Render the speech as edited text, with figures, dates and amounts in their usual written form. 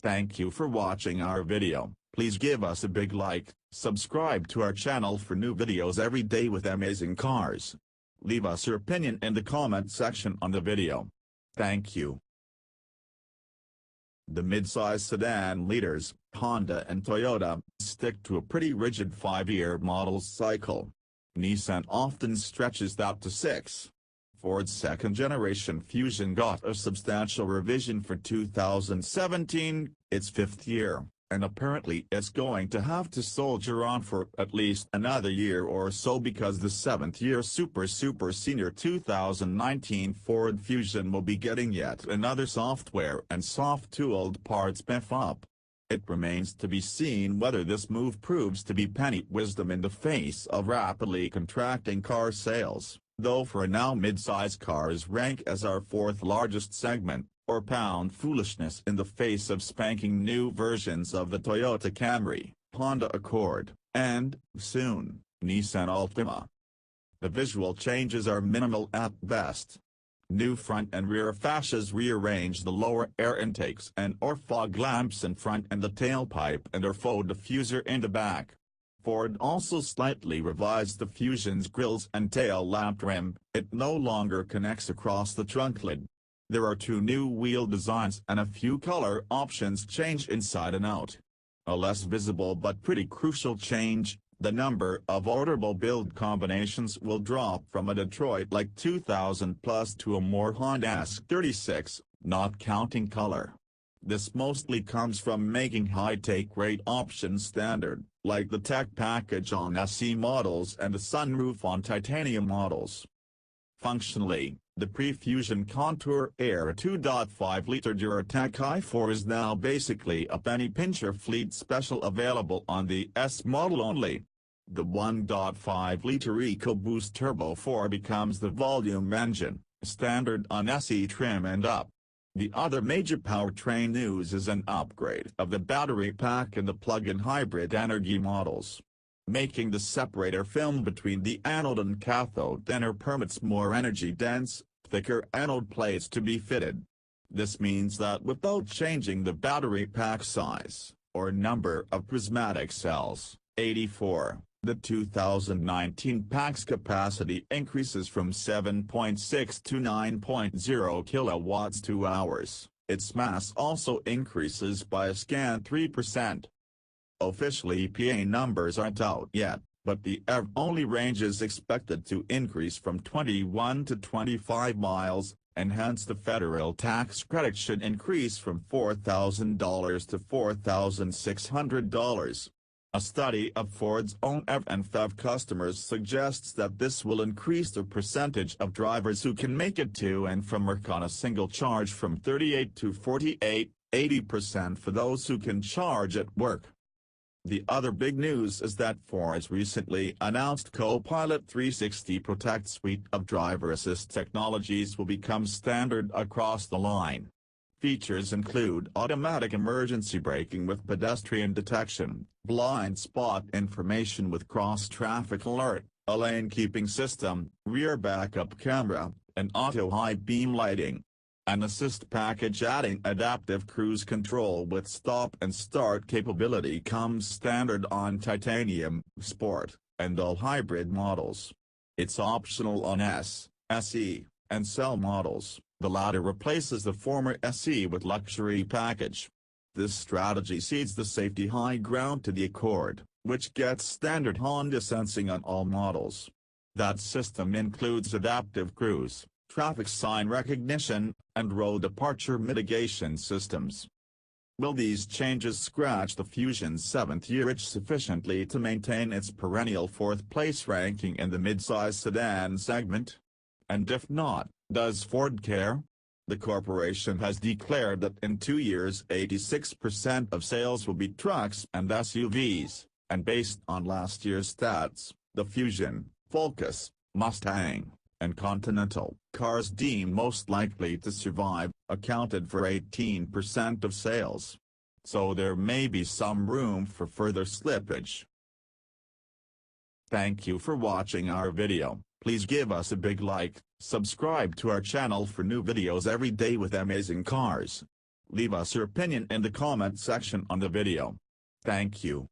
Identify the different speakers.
Speaker 1: Thank you for watching our video. Please give us a big like, subscribe to our channel for new videos every day with amazing cars. Leave us your opinion in the comment section on the video. Thank you. The midsize sedan leaders, Honda and Toyota, stick to a pretty rigid 5-year model cycle. Nissan often stretches that to 6. Ford's second-generation Fusion got a substantial revision for 2017, its 5th year, and apparently it's going to have to soldier on for at least another year or so because the 7th-year super senior 2019 Ford Fusion will be getting yet another software and soft-tooled parts spiff-up. It remains to be seen whether this move proves to be penny wisdom in the face of rapidly contracting car sales, though for now mid-size cars rank as our 4th largest segment, or pound foolishness in the face of spanking new versions of the Toyota Camry, Honda Accord, and, soon, Nissan Altima. The visual changes are minimal at best. New front and rear fascias rearrange the lower air intakes and/or fog lamps in front and the tailpipe and or faux diffuser in the back. Ford also slightly revised the Fusion's grilles and tail lamp trim. It no longer connects across the trunklid. There are 2 new wheel designs and a few color options change inside and out. A less visible but pretty crucial change: the number of orderable build combinations will drop from a Detroit-like 2000 plus to a more Honda-esque 36, not counting color. This mostly comes from making high take rate options standard, like the tech package on SE models and the sunroof on titanium models. Functionally, the pre-Fusion Contour Air 2.5-liter Duratec i4 is now basically a penny pincher fleet special available on the S model only. The 1.5-liter EcoBoost Turbo 4 becomes the volume engine, standard on SE trim and up. The other major powertrain news is an upgrade of the battery pack in the plug-in hybrid energy models. Making the separator film between the anode and cathode inner permits more energy-dense, thicker anode plates to be fitted. This means that without changing the battery pack size, or number of prismatic cells, 84, the 2019 pack's capacity increases from 7.6 to 9.0 kilowatts-hours. Its mass also increases by a scant 3%. Official EPA numbers aren't out yet, but the EV-only range is expected to increase from 21 to 25 miles, and hence the federal tax credit should increase from $4,000 to $4,600. A study of Ford's own EV and FEV customers suggests that this will increase the percentage of drivers who can make it to and from work on a single charge from 38 to 48, 80% for those who can charge at work. The other big news is that Ford's recently announced Co-Pilot 360 Protect suite of driver assist technologies will become standard across the line. Features include automatic emergency braking with pedestrian detection, blind spot information with cross-traffic alert, a lane-keeping system, rear backup camera, and auto high beam lighting. An assist package adding adaptive cruise control with stop and start capability comes standard on titanium, sport, and all hybrid models. It's optional on S, SE, and Cell models. The latter replaces the former SE with luxury package. This strategy cedes the safety high ground to the Accord, which gets standard Honda sensing on all models. That system includes adaptive cruise, traffic sign recognition, and road departure mitigation systems. Will these changes scratch the Fusion's 7th-year itch sufficiently to maintain its perennial 4th-place ranking in the midsize sedan segment? And if not, does Ford care? The corporation has declared that in 2 years 86% of sales will be trucks and SUVs, and based on last year's stats, the Fusion, Focus, Mustang, and Continental cars deemed most likely to survive, accounted for 18% of sales. So there may be some room for further slippage. Thank you for watching our video. Please give us a big like, subscribe to our channel for new videos every day with amazing cars. Leave us your opinion in the comment section on the video. Thank you.